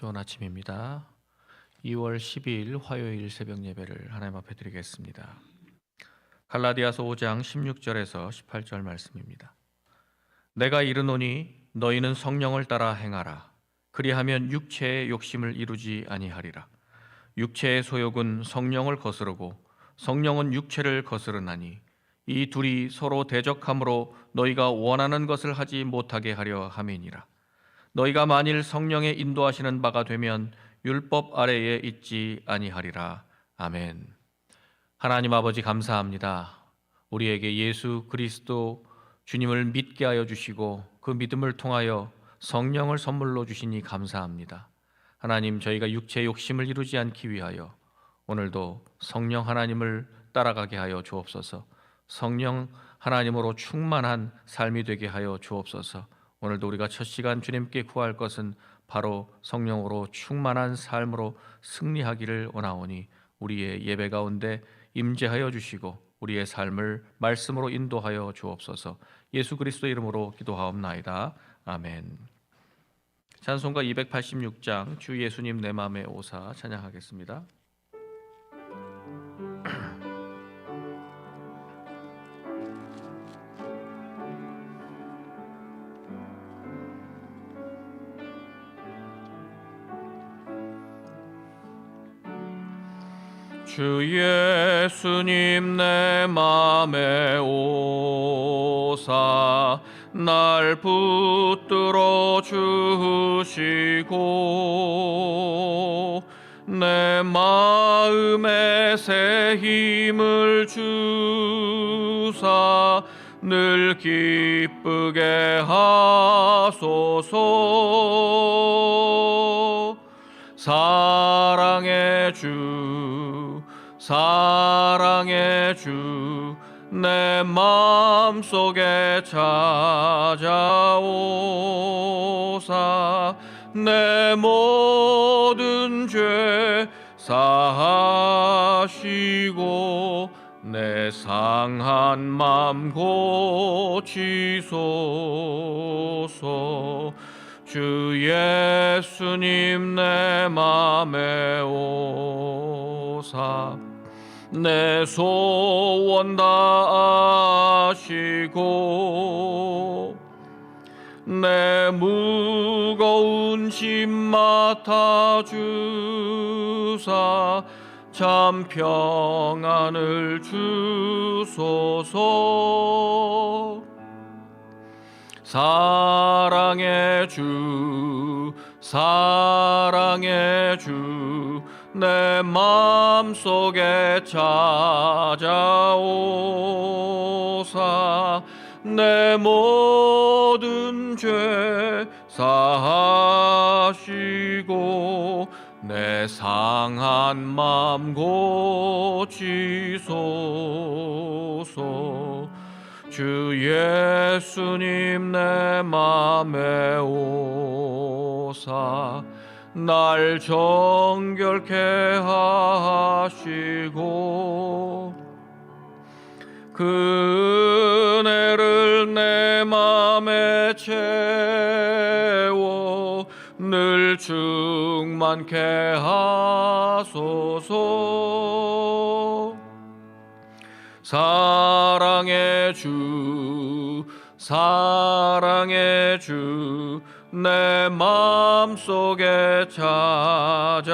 좋은 아침입니다. 2월 12일 화요일 새벽 예배를 하나님 앞에 드리겠습니다. 갈라디아서 5장 16절에서 18절 말씀입니다. 내가 이르노니 너희는 성령을 따라 행하라. 그리하면 육체의 욕심을 이루지 아니하리라. 육체의 소욕은 성령을 거스르고 성령은 육체를 거스르나니 이 둘이 서로 대적함으로 너희가 원하는 것을 하지 못하게 하려 함이니라. 너희가 만일 성령의 인도하시는 바가 되면 율법 아래에 있지 아니하리라. 아멘. 하나님 아버지 감사합니다. 우리에게 예수 그리스도 주님을 믿게 하여 주시고 그 믿음을 통하여 성령을 선물로 주시니 감사합니다. 하나님, 저희가 육체의 욕심을 이루지 않기 위하여 오늘도 성령 하나님을 따라가게 하여 주옵소서. 성령 하나님으로 충만한 삶이 되게 하여 주옵소서. 오늘도 우리가 첫 시간 주님께 구할 것은 바로 성령으로 충만한 삶으로 승리하기를 원하오니 우리의 예배 가운데 임재하여 주시고 우리의 삶을 말씀으로 인도하여 주옵소서. 예수 그리스도 이름으로 기도하옵나이다. 아멘. 찬송가 286장 주 예수님 내 맘에 오사 찬양하겠습니다. 주 예수님 내 맘에 오사 날 붙들어 주시고 내 마음에 새 힘을 주사 늘 기쁘게 하소서. 사랑의 주 사랑의 주 내 마음속에 찾아오사 내 모든 죄 사하시고 내 상한 맘 고치소서. 주 예수님 내 맘에 오사 내 소원 다하시고 내 무거운 짐 맡아주사 참 평안을 주소서. 사랑의 주 사랑의 주 내 마음속에 찾아오사 내 모든 죄 사하시고 내 상한 맘 고치소서. 주 예수님 내 맘에 오사 날 정결케 하시고 그 은혜를 내 맘에 채워 늘 충만케 하소서. 사랑의 주 사랑의 주 내 마음속에 찾아오사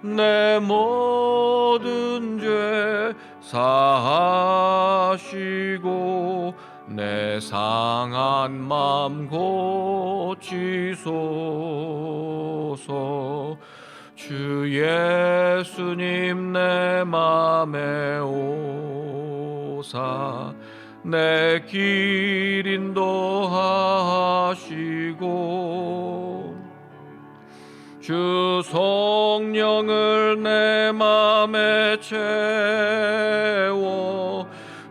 내 모든 죄 사하시고 내 상한 맘 고치소서. 주 예수님 내 맘에 오사 내 길 인도하시고 주 성령을 내 맘에 채워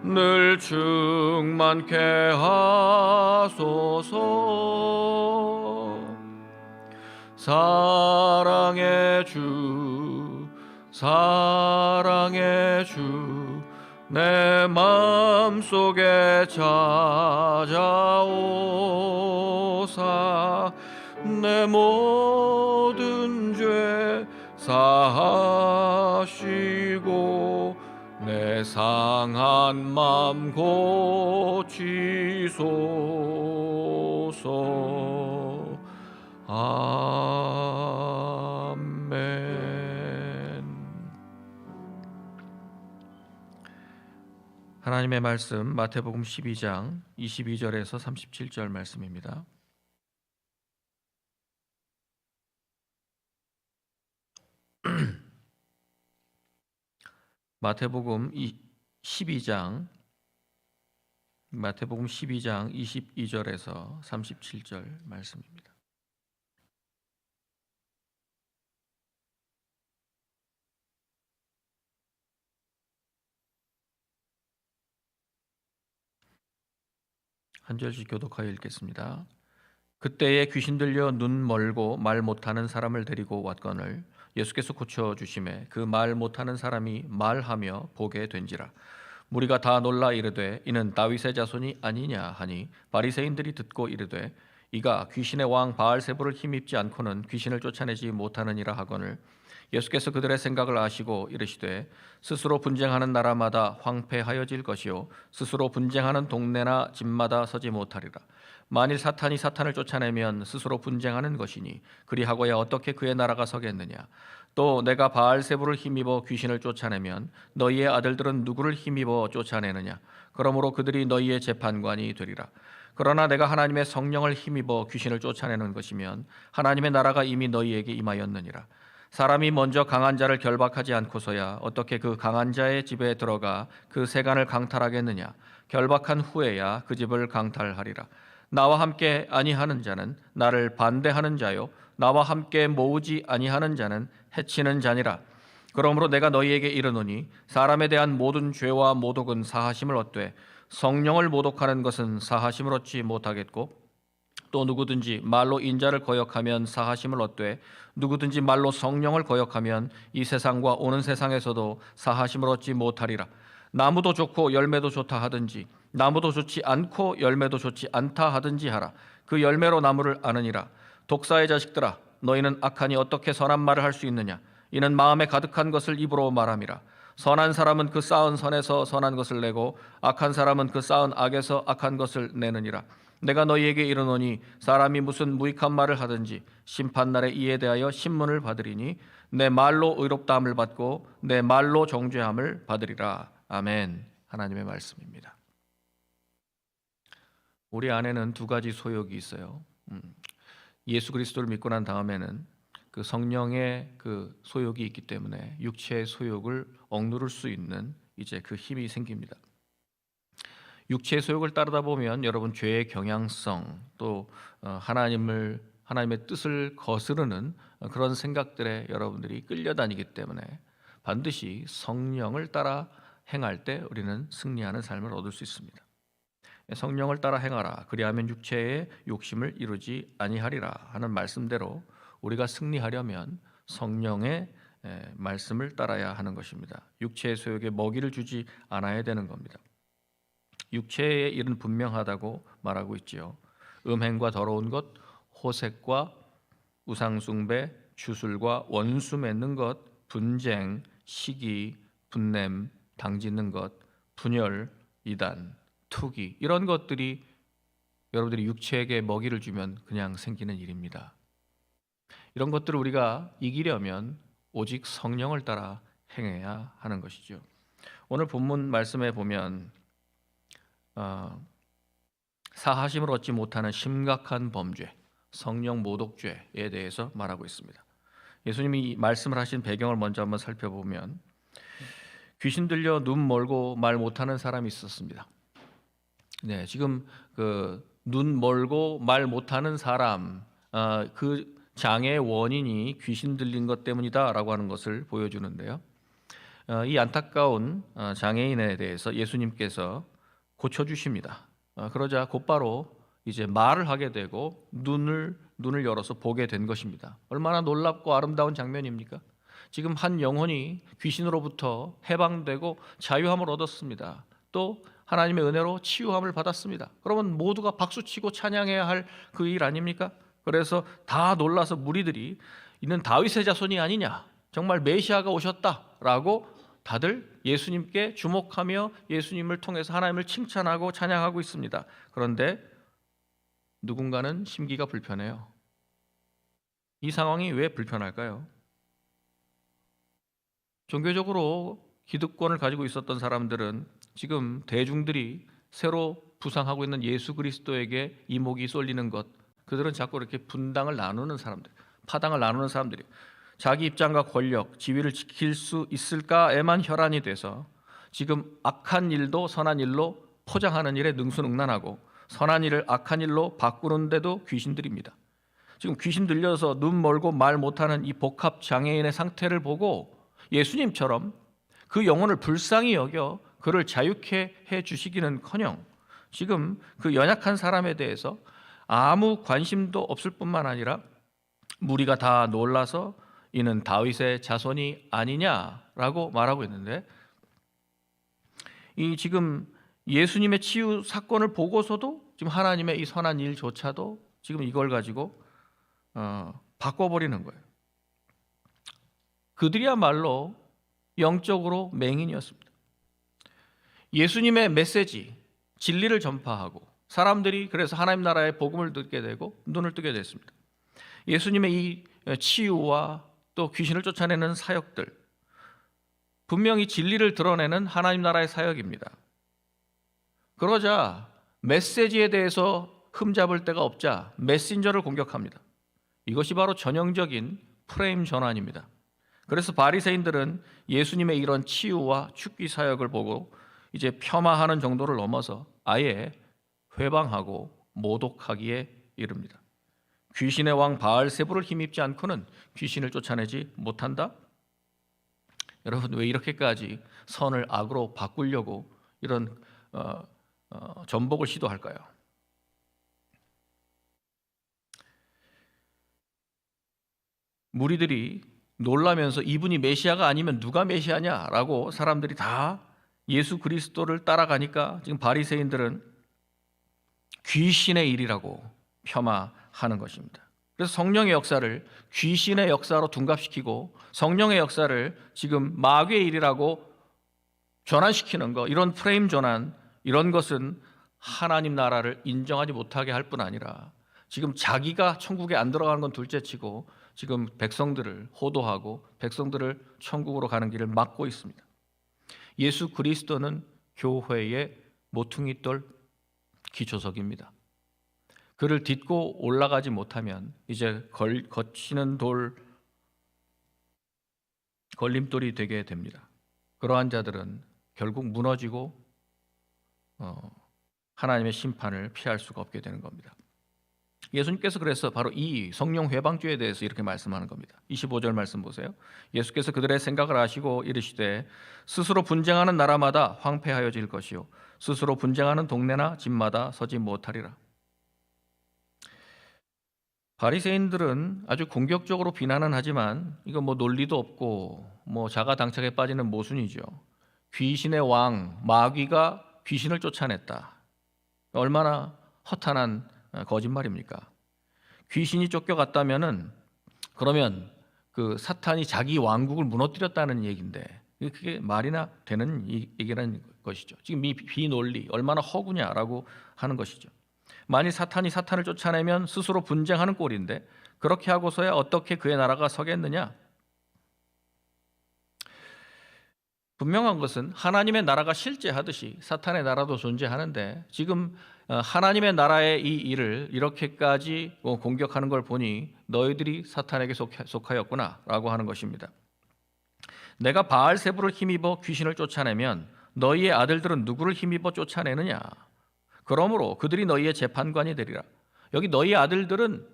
늘 충만케 하소서. 사랑의 주 사랑의 주 내 마음속에 찾아오사 내 모든 죄 사하시고 내 상한 맘 고치소서. 아멘. 하나님의 말씀 마태복음 12장 22절에서 37절 말씀입니다. 마태복음 12장 22절에서 37절 말씀입니다. 한 절씩 교독하여 읽겠습니다. 그때에 귀신 들려 눈 멀고 말 못하는 사람을 데리고 왔거늘 예수께서 고쳐 주심에 그 말 못하는 사람이 말하며 보게 된지라. 무리가 다 놀라 이르되 이는 다윗의 자손이 아니냐 하니 바리새인들이 듣고 이르되 이가 귀신의 왕 바알세불을 힘입지 않고는 귀신을 쫓아내지 못하느니라 하거늘 예수께서 그들의 생각을 아시고 이르시되 스스로 분쟁하는 나라마다 황폐하여질 것이요 스스로 분쟁하는 동네나 집마다 서지 못하리라. 만일 사탄이 사탄을 쫓아내면 스스로 분쟁하는 것이니 그리하고야 어떻게 그의 나라가 서겠느냐. 또 내가 바알세불을 힘입어 귀신을 쫓아내면 너희의 아들들은 누구를 힘입어 쫓아내느냐. 그러므로 그들이 너희의 재판관이 되리라. 그러나 내가 하나님의 성령을 힘입어 귀신을 쫓아내는 것이면 하나님의 나라가 이미 너희에게 임하였느니라. 사람이 먼저 강한 자를 결박하지 않고서야 어떻게 그 강한 자의 집에 들어가 그 세간을 강탈하겠느냐. 결박한 후에야 그 집을 강탈하리라. 나와 함께 아니하는 자는 나를 반대하는 자요 나와 함께 모으지 아니하는 자는 해치는 자니라. 그러므로 내가 너희에게 이르노니 사람에 대한 모든 죄와 모독은 사하심을 얻되 성령을 모독하는 것은 사하심을 얻지 못하겠고 또 누구든지 말로 인자를 거역하면 사하심을 얻되 누구든지 말로 성령을 거역하면 이 세상과 오는 세상에서도 사하심을 얻지 못하리라. 나무도 좋고 열매도 좋다 하든지 나무도 좋지 않고 열매도 좋지 않다 하든지 하라. 그 열매로 나무를 아느니라. 독사의 자식들아 너희는 악하니 어떻게 선한 말을 할 수 있느냐. 이는 마음에 가득한 것을 입으로 말함이라. 선한 사람은 그 쌓은 선에서 선한 것을 내고 악한 사람은 그 쌓은 악에서 악한 것을 내느니라. 내가 너희에게 이르노니 사람이 무슨 무익한 말을 하든지 심판날에 이에 대하여 신문을 받으리니 내 말로 의롭다함을 받고 내 말로 정죄함을 받으리라. 아멘. 하나님의 말씀입니다. 우리 안에는 두 가지 소욕이 있어요. 예수 그리스도를 믿고 난 다음에는 그 성령의 그 소욕이 있기 때문에 육체의 소욕을 억누를 수 있는 이제 그 힘이 생깁니다. 육체의 소욕을 따르다 보면 여러분 죄의 경향성 또 하나님의 뜻을 거스르는 그런 생각들에 여러분들이 끌려다니기 때문에 반드시 성령을 따라 행할 때 우리는 승리하는 삶을 얻을 수 있습니다. 성령을 따라 행하라 그리하면 육체의 욕심을 이루지 아니하리라 하는 말씀대로 우리가 승리하려면 성령의 말씀을 따라야 하는 것입니다. 육체의 소욕에 먹이를 주지 않아야 되는 겁니다. 육체의 일은 분명하다고 말하고 있지요. 음행과 더러운 것, 호색과 우상숭배, 주술과 원수 맺는 것, 분쟁, 시기, 분냄, 당짓는 것, 분열, 이단, 투기 이런 것들이 여러분들이 육체에게 먹이를 주면 그냥 생기는 일입니다. 이런 것들을 우리가 이기려면 오직 성령을 따라 행해야 하는 것이죠. 오늘 본문 말씀에 보면 사하심을 얻지 못하는 심각한 범죄, 성령 모독죄에 대해서 말하고 있습니다. 예수님이 말씀을 하신 배경을 먼저 한번 살펴보면 귀신 들려 눈 멀고 말 못하는 사람이 있었습니다. 네, 지금 그 눈 멀고 말 못하는 사람 그 장애의 원인이 귀신 들린 것 때문이다라고 하는 것을 보여주는데요. 이 안타까운 장애인에 대해서 예수님께서 고쳐주십니다. 그러자 곧바로 이제 말을 하게 되고 눈을 열어서 보게 된 것입니다. 얼마나 놀랍고 아름다운 장면입니까? 지금 한 영혼이 귀신으로부터 해방되고 자유함을 얻었습니다. 또 하나님의 은혜로 치유함을 받았습니다. 그러면 모두가 박수치고 찬양해야 할 그 일 아닙니까? 그래서 다 놀라서 무리들이 이는 다윗의 자손이 아니냐, 정말 메시아가 오셨다라고 다들 예수님께 주목하며 예수님을 통해서 하나님을 칭찬하고 찬양하고 있습니다. 그런데 누군가는 심기가 불편해요. 이 상황이 왜 불편할까요? 종교적으로 기득권을 가지고 있었던 사람들은 지금 대중들이 새로 부상하고 있는 예수 그리스도에게 이목이 쏠리는 것, 그들은 자꾸 이렇게 분당을 나누는 사람들, 파당을 나누는 사람들이 자기 입장과 권력, 지위를 지킬 수 있을까에만 혈안이 돼서 지금 악한 일도 선한 일로 포장하는 일에 능수능란하고 선한 일을 악한 일로 바꾸는데도 귀신들입니다. 지금 귀신 들려서 눈 멀고 말 못하는 이 복합 장애인의 상태를 보고 예수님처럼 그 영혼을 불쌍히 여겨 그를 자유케 해 주시기는커녕 지금 그 연약한 사람에 대해서 아무 관심도 없을 뿐만 아니라 무리가 다 놀라서 이는 다윗의 자손이 아니냐라고 말하고 있는데, 이 지금 예수님의 치유 사건을 보고서도 지금 하나님의 이 선한 일조차도 지금 이걸 가지고 바꿔버리는 거예요. 그들이야말로 영적으로 맹인이었습니다. 예수님의 메시지, 진리를 전파하고 사람들이 그래서 하나님 나라의 복음을 듣게 되고 눈을 뜨게 됐습니다. 예수님의 이 치유와 또 귀신을 쫓아내는 사역들, 분명히 진리를 드러내는 하나님 나라의 사역입니다. 그러자 메시지에 대해서 흠잡을 데가 없자 메신저를 공격합니다. 이것이 바로 전형적인 프레임 전환입니다. 그래서 바리새인들은 예수님의 이런 치유와 축기 사역을 보고 이제 폄하하는 정도를 넘어서 아예 회방하고 모독하기에 이릅니다. 귀신의 왕 바알세부를 힘입지 않고는 귀신을 쫓아내지 못한다? 여러분, 왜 이렇게까지 선을 악으로 바꾸려고 이런 전복을 시도할까요? 무리들이 놀라면서 이분이 메시아가 아니면 누가 메시아냐라고 사람들이 다 예수 그리스도를 따라가니까 지금 바리새인들은 귀신의 일이라고 폄하하는 것입니다. 그래서 성령의 역사를 귀신의 역사로 둔갑시키고 성령의 역사를 지금 마귀의 일이라고 전환시키는 것, 이런 프레임 전환, 이런 것은 하나님 나라를 인정하지 못하게 할 뿐 아니라 지금 자기가 천국에 안 들어가는 건 둘째치고 지금 백성들을 호도하고 백성들을 천국으로 가는 길을 막고 있습니다. 예수 그리스도는 교회의 모퉁이돌 기초석입니다. 그를 딛고 올라가지 못하면 이제 거치는 돌, 걸림돌이 되게 됩니다. 그러한 자들은 결국 무너지고 하나님의 심판을 피할 수가 없게 되는 겁니다. 예수님께서 그래서 바로 이 성령 회방주에 대해서 이렇게 말씀하는 겁니다. 25절 말씀 보세요. 예수께서 그들의 생각을 아시고 이르시되 스스로 분쟁하는 나라마다 황폐하여질 것이요 스스로 분쟁하는 동네나 집마다 서지 못하리라. 바리새인들은 아주 공격적으로 비난은 하지만 이거 뭐 논리도 없고 뭐 자가당착에 빠지는 모순이죠. 귀신의 왕 마귀가 귀신을 쫓아냈다. 얼마나 허탄한 거짓말입니까? 귀신이 쫓겨갔다면은 그러면 그 사탄이 자기 왕국을 무너뜨렸다는 얘기인데 그게 말이나 되는 얘기라는 것이죠. 지금 이 비논리 얼마나 허구냐라고 하는 것이죠. 만일 사탄이 사탄을 쫓아내면 스스로 분쟁하는 꼴인데 그렇게 하고서야 어떻게 그의 나라가 서겠느냐? 분명한 것은 하나님의 나라가 실제하듯이 사탄의 나라도 존재하는데 지금 하나님의 나라의 이 일을 이렇게까지 공격하는 걸 보니 너희들이 사탄에게 속하였구나라고 하는 것입니다. 내가 바알세부를 힘입어 귀신을 쫓아내면 너희의 아들들은 누구를 힘입어 쫓아내느냐? 그러므로 그들이 너희의 재판관이 되리라. 여기 너희의 아들들은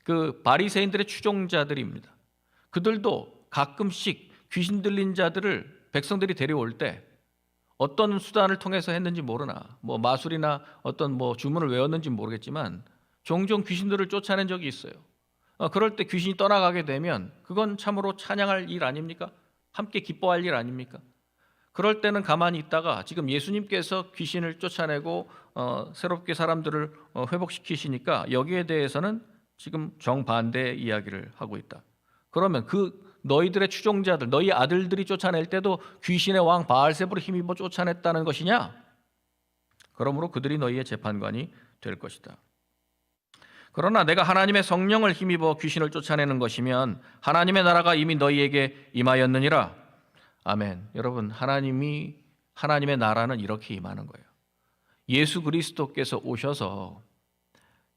그 바리새인들의 추종자들입니다. 그들도 가끔씩 귀신 들린 자들을 백성들이 데려올 때 어떤 수단을 통해서 했는지 모르나 뭐 마술이나 어떤 뭐 주문을 외웠는지 모르겠지만 종종 귀신들을 쫓아낸 적이 있어요. 그럴 때 귀신이 떠나가게 되면 그건 참으로 찬양할 일 아닙니까? 함께 기뻐할 일 아닙니까? 그럴 때는 가만히 있다가 지금 예수님께서 귀신을 쫓아내고 새롭게 사람들을 회복시키시니까 여기에 대해서는 지금 정반대의 이야기를 하고 있다. 그러면 그 너희들의 추종자들, 너희 아들들이 쫓아낼 때도 귀신의 왕 바알세불을 힘입어 쫓아냈다는 것이냐? 그러므로 그들이 너희의 재판관이 될 것이다. 그러나 내가 하나님의 성령을 힘입어 귀신을 쫓아내는 것이면 하나님의 나라가 이미 너희에게 임하였느니라. 아멘. 여러분, 하나님의 나라는 이렇게 임하는 거예요. 예수 그리스도께서 오셔서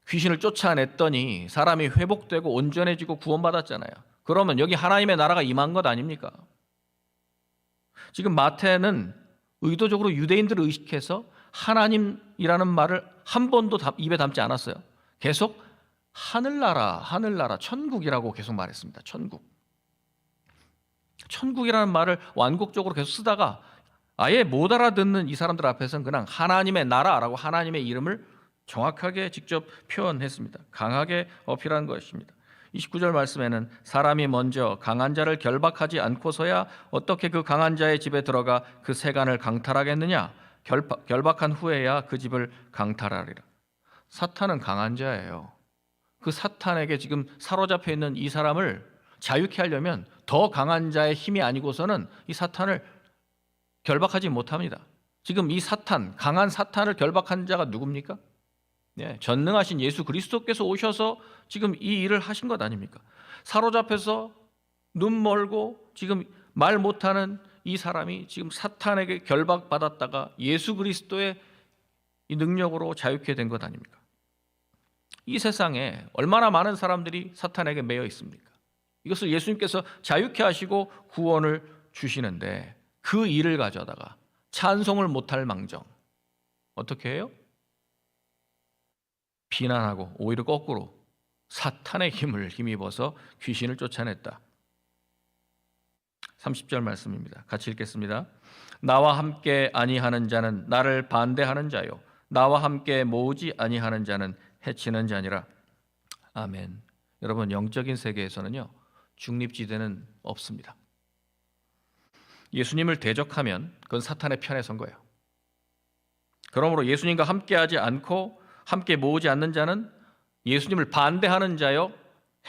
귀신을 쫓아냈더니 사람이 회복되고 온전해지고 구원받았잖아요. 그러면 여기 하나님의 나라가 임한 것 아닙니까? 지금 마태는 의도적으로 유대인들을 의식해서 하나님이라는 말을 한 번도 입에 담지 않았어요. 계속 하늘나라, 하늘나라, 천국이라고 계속 말했습니다. 천국이라는 말을 완곡적으로 계속 쓰다가 아예 못 알아듣는 이 사람들 앞에서는 그냥 하나님의 나라라고 하나님의 이름을 정확하게 직접 표현했습니다. 강하게 어필한 것입니다. 29절 말씀에는 사람이 먼저 강한 자를 결박하지 않고서야 어떻게 그 강한 자의 집에 들어가 그 세간을 강탈하겠느냐? 결박한 후에야 그 집을 강탈하리라. 사탄은 강한 자예요. 그 사탄에게 지금 사로잡혀 있는 이 사람을 자유케 하려면 더 강한 자의 힘이 아니고서는 이 사탄을 결박하지 못합니다. 지금 이 사탄, 강한 사탄을 결박한 자가 누굽니까? 네, 전능하신 예수 그리스도께서 오셔서 지금 이 일을 하신 것 아닙니까? 사로잡혀서 눈 멀고 지금 말 못하는 이 사람이 지금 사탄에게 결박받았다가 예수 그리스도의 이 능력으로 자유케 된 것 아닙니까? 이 세상에 얼마나 많은 사람들이 사탄에게 매여 있습니까? 이것을 예수님께서 자유케 하시고 구원을 주시는데 그 일을 가져다가 찬송을 못할 망정 어떻게 해요? 비난하고 오히려 거꾸로 사탄의 힘을 힘입어서 귀신을 쫓아냈다. 30절 말씀입니다. 같이 읽겠습니다. 나와 함께 아니하는 자는 나를 반대하는 자요 나와 함께 모으지 아니하는 자는 해치는 자니라. 아멘. 여러분, 영적인 세계에서는요 중립지대는 없습니다. 예수님을 대적하면 그건 사탄의 편에 선 거예요. 그러므로 예수님과 함께하지 않고 함께 모으지 않는 자는 예수님을 반대하는 자요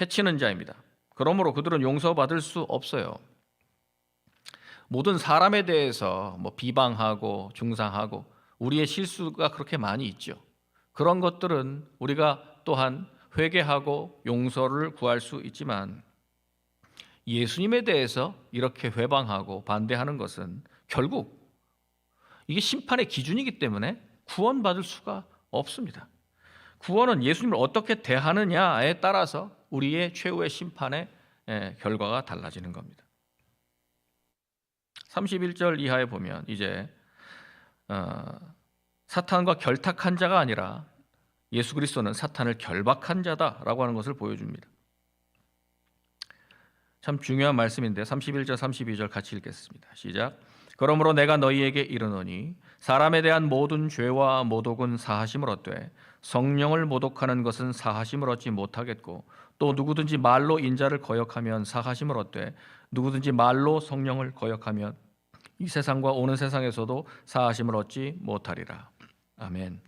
해치는 자입니다. 그러므로 그들은 용서받을 수 없어요. 모든 사람에 대해서 비방하고 중상하고 우리의 실수가 그렇게 많이 있죠. 그런 것들은 우리가 또한 회개하고 용서를 구할 수 있지만 예수님에 대해서 이렇게 회방하고 반대하는 것은 결국 이게 심판의 기준이기 때문에 구원받을 수가 없습니다. 구원은 예수님을 어떻게 대하느냐에 따라서 우리의 최후의 심판의 결과가 달라지는 겁니다. 31절 이하에 보면 이제 사탄과 결탁한 자가 아니라 예수 그리스도는 사탄을 결박한 자다라고 하는 것을 보여줍니다. 참 중요한 말씀인데 31절 32절 같이 읽겠습니다. 시작. 그러므로 내가 너희에게 이르노니 사람에 대한 모든 죄와 모독은 사하심을 얻되 성령을 모독하는 것은 사하심을 얻지 못하겠고 또 누구든지 말로 인자를 거역하면 사하심을 얻되 누구든지 말로 성령을 거역하면 이 세상과 오는 세상에서도 사하심을 얻지 못하리라. 아멘.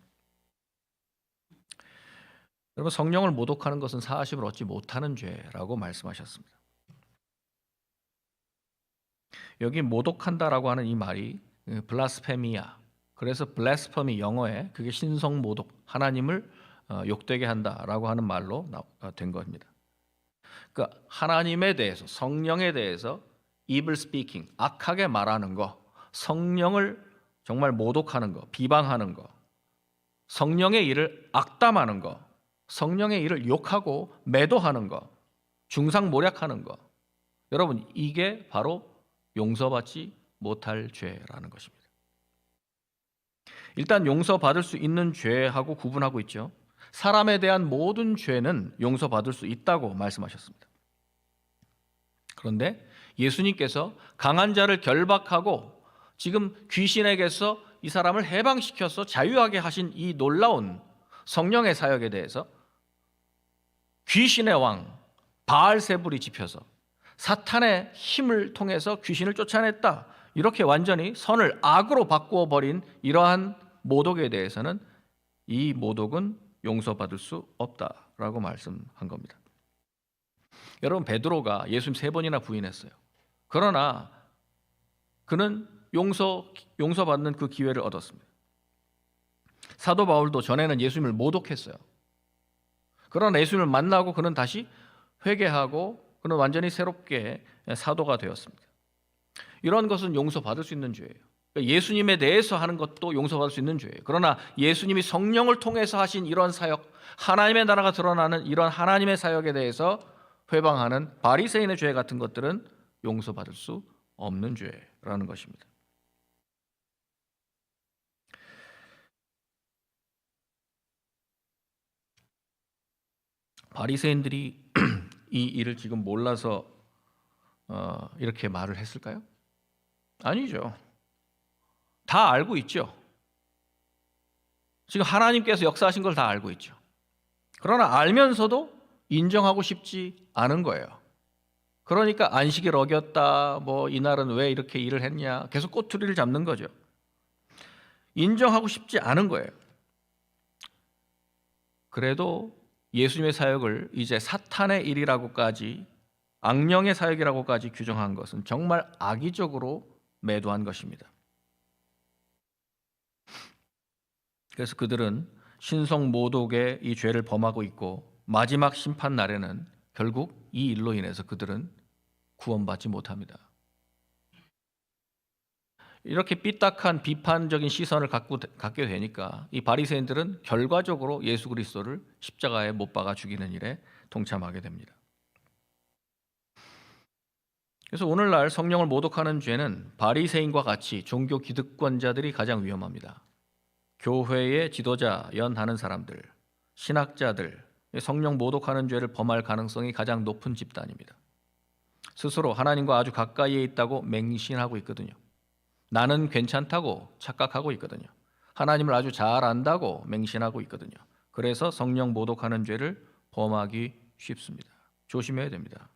여러분, 성령을 모독하는 것은 사하심을 얻지 못하는 죄라고 말씀하셨습니다. 여기 모독한다라고 하는 이 말이 블라스페미아, 그래서 블래스퍼미 영어에 그게 신성 모독, 하나님을 욕되게 한다라고 하는 말로 된 겁니다. 그러니까 하나님에 대해서, 성령에 대해서 evil speaking, 악하게 말하는 거, 성령을 정말 모독하는 거, 비방하는 거, 성령의 일을 악담하는 거, 성령의 일을 욕하고 매도하는 거, 중상모략하는 거, 여러분 이게 바로 용서받지 못할 죄라는 것입니다. 일단 용서받을 수 있는 죄하고 구분하고 있죠. 사람에 대한 모든 죄는 용서받을 수 있다고 말씀하셨습니다. 그런데 예수님께서 강한 자를 결박하고 지금 귀신에게서 이 사람을 해방시켜서 자유하게 하신 이 놀라운 성령의 사역에 대해서 귀신의 왕 바알세불이 집혀서 사탄의 힘을 통해서 귀신을 쫓아냈다, 이렇게 완전히 선을 악으로 바꾸어 버린 이러한 모독에 대해서는 이 모독은 용서받을 수 없다라고 말씀한 겁니다. 여러분, 베드로가 예수님 3번이나 부인했어요. 그러나 그는 용서받는 그 기회를 얻었습니다. 사도 바울도 전에는 예수님을 모독했어요. 그러나 예수님을 만나고 그는 다시 회개하고 그는 완전히 새롭게 사도가 되었습니다. 이런 것은 용서받을 수 있는 죄예요. 예수님에 대해서 하는 것도 용서받을 수 있는 죄예요. 그러나 예수님이 성령을 통해서 하신 이런 사역, 하나님의 나라가 드러나는 이런 하나님의 사역에 대해서 회방하는 바리새인의 죄 같은 것들은 용서받을 수 없는 죄라는 것입니다. 바리새인들이 이 일을 지금 몰라서 이렇게 말을 했을까요? 아니죠. 다 알고 있죠. 지금 하나님께서 역사하신 걸 다 알고 있죠. 그러나 알면서도 인정하고 싶지 않은 거예요. 그러니까 안식일 어겼다, 이날은 왜 이렇게 일을 했냐, 계속 꼬투리를 잡는 거죠. 인정하고 싶지 않은 거예요. 그래도 예수님의 사역을 이제 사탄의 일이라고까지, 악령의 사역이라고까지 규정한 것은 정말 악의적으로 매도한 것입니다. 그래서 그들은 신성 모독의 이 죄를 범하고 있고, 마지막 심판 날에는 결국 이 일로 인해서 그들은 구원받지 못합니다. 이렇게 삐딱한 비판적인 시선을 갖게 되니까 이 바리새인들은 결과적으로 예수 그리스도를 십자가에 못 박아 죽이는 일에 동참하게 됩니다. 그래서 오늘날 성령을 모독하는 죄는 바리새인과 같이 종교 기득권자들이 가장 위험합니다. 교회의 지도자 연하는 사람들, 신학자들, 성령 모독하는 죄를 범할 가능성이 가장 높은 집단입니다. 스스로 하나님과 아주 가까이에 있다고 맹신하고 있거든요. 나는 괜찮다고 착각하고 있거든요. 하나님을 아주 잘 안다고 맹신하고 있거든요. 그래서 성령 모독하는 죄를 범하기 쉽습니다. 조심해야 됩니다.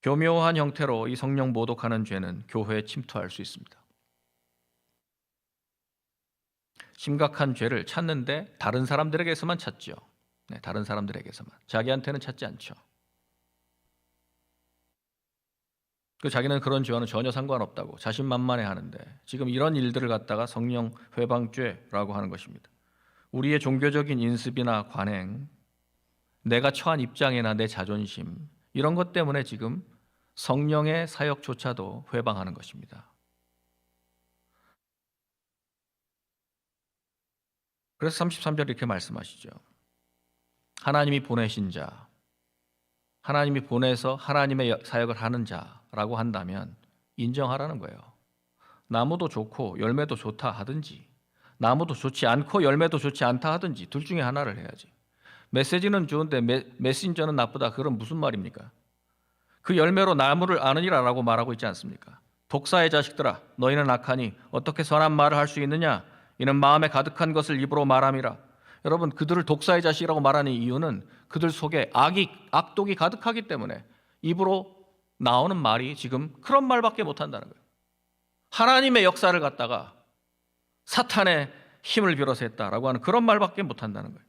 교묘한 형태로 이 성령 모독하는 죄는 교회에 침투할 수 있습니다. 심각한 죄를 찾는데 다른 사람들에게서만 찾죠. 다른 사람들에게서만. 자기한테는 찾지 않죠. 자기는 그런 죄와는 전혀 상관없다고 자신만만해 하는데, 지금 이런 일들을 갖다가 성령 회방죄라고 하는 것입니다. 우리의 종교적인 인습이나 관행, 내가 처한 입장이나 내 자존심, 이런 것 때문에 지금 성령의 사역조차도 회방하는 것입니다. 그래서 33절 이렇게 말씀하시죠. 하나님이 보내신 자, 하나님이 보내서 하나님의 사역을 하는 자라고 한다면 인정하라는 거예요. 나무도 좋고 열매도 좋다 하든지, 나무도 좋지 않고 열매도 좋지 않다 하든지 둘 중에 하나를 해야지. 메시지는 좋은데 메신저는 나쁘다, 그건 무슨 말입니까? 그 열매로 나무를 아느니라라고 말하고 있지 않습니까? 독사의 자식들아, 너희는 악하니 어떻게 선한 말을 할 수 있느냐? 이는 마음에 가득한 것을 입으로 말함이라. 여러분, 그들을 독사의 자식이라고 말하는 이유는 그들 속에 악독이 가득하기 때문에 입으로 나오는 말이 지금 그런 말밖에 못한다는 거예요. 하나님의 역사를 갖다가 사탄의 힘을 빌어서 했다라고 하는 그런 말밖에 못한다는 거예요.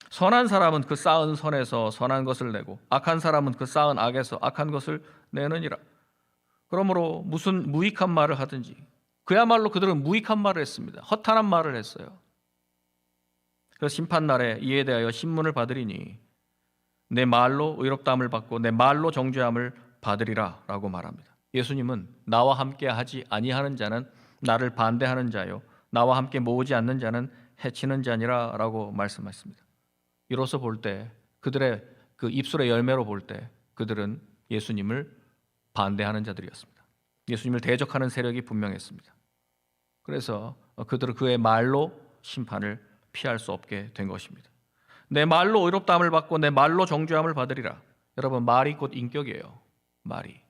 선한 사람은 그 쌓은 선에서 선한 것을 내고, 악한 사람은 그 쌓은 악에서 악한 것을 내느니라. 그러므로 무슨 무익한 말을 하든지, 그야말로 그들은 무익한 말을 했습니다. 허탄한 말을 했어요. 그래서 심판날에 이에 대하여 신문을 받으리니 내 말로 의롭다함을 받고 내 말로 정죄함을 받으리라 라고 말합니다. 예수님은 나와 함께 하지 아니하는 자는 나를 반대하는 자요, 나와 함께 모으지 않는 자는 해치는 자니라 라고 말씀하셨습니다. 이로써 볼 때, 그들의 그 입술의 열매로 볼 때 그들은 예수님을 반대하는 자들이었습니다. 예수님을 대적하는 세력이 분명했습니다. 그래서 그들은 그의 말로 심판을 피할 수 없게 된 것입니다. 내 말로 의롭다함을 받고 내 말로 정죄함을 받으리라. 여러분, 말이 곧 인격이에요. 말이.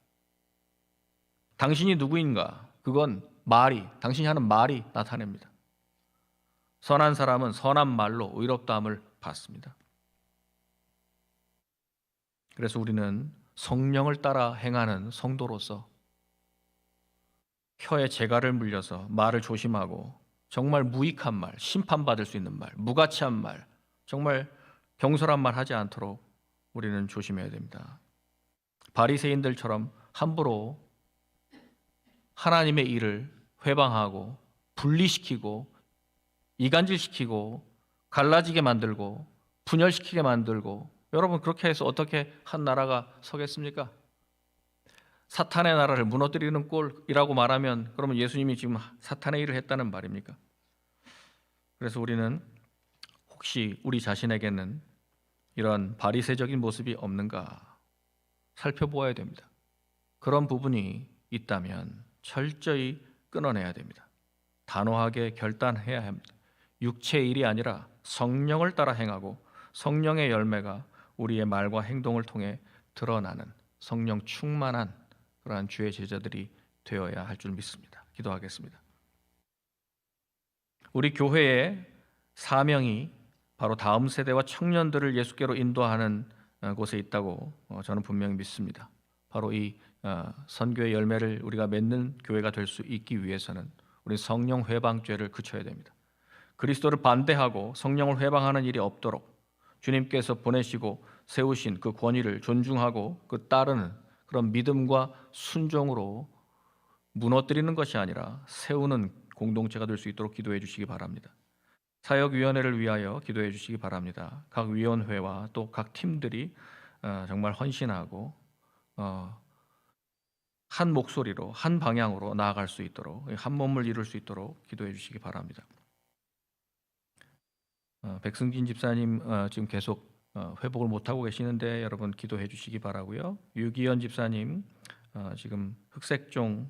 당신이 누구인가? 그건 말이, 당신이 하는 말이 나타냅니다. 선한 사람은 선한 말로 의롭다함을 받습니다. 그래서 우리는 성령을 따라 행하는 성도로서 혀에 재갈을 물려서 말을 조심하고 정말 무익한 말, 심판받을 수 있는 말, 무가치한 말, 정말 경솔한 말 하지 않도록 우리는 조심해야 됩니다. 바리새인들처럼 함부로 하나님의 일을 회방하고 분리시키고 이간질시키고 갈라지게 만들고 분열시키게 만들고, 여러분 그렇게 해서 어떻게 한 나라가 서겠습니까? 사탄의 나라를 무너뜨리는 꼴이라고 말하면 그러면 예수님이 지금 사탄의 일을 했다는 말입니까? 그래서 우리는 혹시 우리 자신에게는 이런 바리새적인 모습이 없는가 살펴보아야 됩니다. 그런 부분이 있다면 철저히 끊어내야 됩니다. 단호하게 결단해야 합니다. 육체의 일이 아니라 성령을 따라 행하고 성령의 열매가 우리의 말과 행동을 통해 드러나는 성령 충만한 그러한 주의 제자들이 되어야 할 줄 믿습니다. 기도하겠습니다. 우리 교회의 사명이 바로 다음 세대와 청년들을 예수께로 인도하는 곳에 있다고 저는 분명히 믿습니다. 바로 이 선교의 열매를 우리가 맺는 교회가 될 수 있기 위해서는 우리 성령 회방죄를 그쳐야 됩니다. 그리스도를 반대하고 성령을 회방하는 일이 없도록 주님께서 보내시고 세우신 그 권위를 존중하고 그 따르는 그런 믿음과 순종으로 무너뜨리는 것이 아니라 세우는 공동체가 될 수 있도록 기도해 주시기 바랍니다. 사역위원회를 위하여 기도해 주시기 바랍니다. 각 위원회와 또 각 팀들이 정말 헌신하고 한 목소리로 한 방향으로 나아갈 수 있도록, 한 몸을 이룰 수 있도록 기도해 주시기 바랍니다. 백승진 집사님 지금 계속 회복을 못하고 계시는데 여러분 기도해 주시기 바라고요. 유기현 집사님 지금 흑색종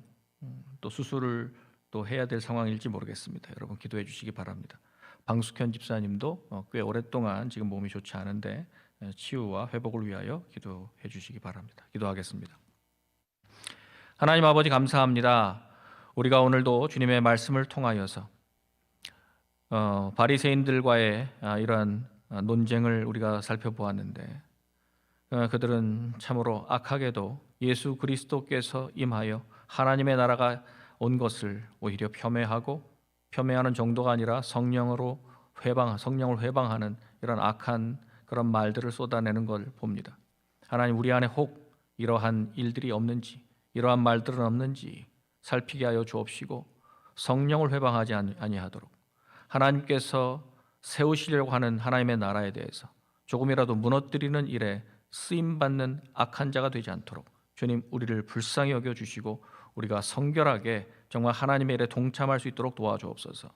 또 수술을 또 해야 될 상황일지 모르겠습니다. 여러분 기도해 주시기 바랍니다. 방숙현 집사님도 꽤 오랫동안 지금 몸이 좋지 않은데 치유와 회복을 위하여 기도해 주시기 바랍니다. 기도하겠습니다. 하나님 아버지 감사합니다. 우리가 오늘도 주님의 말씀을 통하여서 바리새인들과의 이러한 논쟁을 우리가 살펴보았는데 그들은 참으로 악하게도 예수 그리스도께서 임하여 하나님의 나라가 온 것을 오히려 폄훼하는 정도가 아니라 성령을 회방하는 이런 악한 그런 말들을 쏟아내는 걸 봅니다. 하나님, 우리 안에 혹 이러한 일들이 없는지, 이러한 말들은 없는지 살피게 하여 주옵시고 성령을 회방하지 아니하도록 하나님께서 세우시려고 하는 하나님의 나라에 대해서 조금이라도 무너뜨리는 일에 쓰임받는 악한 자가 되지 않도록 주님 우리를 불쌍히 여겨주시고 우리가 성결하게 정말 하나님의 일에 동참할 수 있도록 도와주옵소서.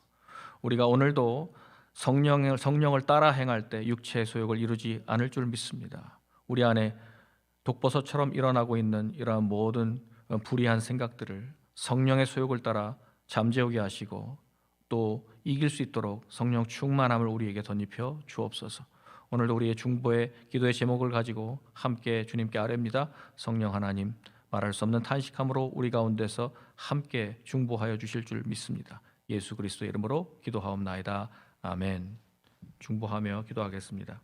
우리가 오늘도 성령을 따라 행할 때 육체의 소욕을 이루지 않을 줄 믿습니다. 우리 안에 독버섯처럼 일어나고 있는 이러한 모든 불의한 생각들을 성령의 소욕을 따라 잠재우게 하시고 또 이길 수 있도록 성령 충만함을 우리에게 덧입혀 주옵소서. 오늘도 우리의 중보의 기도의 제목을 가지고 함께 주님께 아뢰입니다. 성령 하나님, 말할 수 없는 탄식함으로 우리 가운데서 함께 중보하여 주실 줄 믿습니다. 예수 그리스도의 이름으로 기도하옵나이다. 아멘. 중보하며 기도하겠습니다.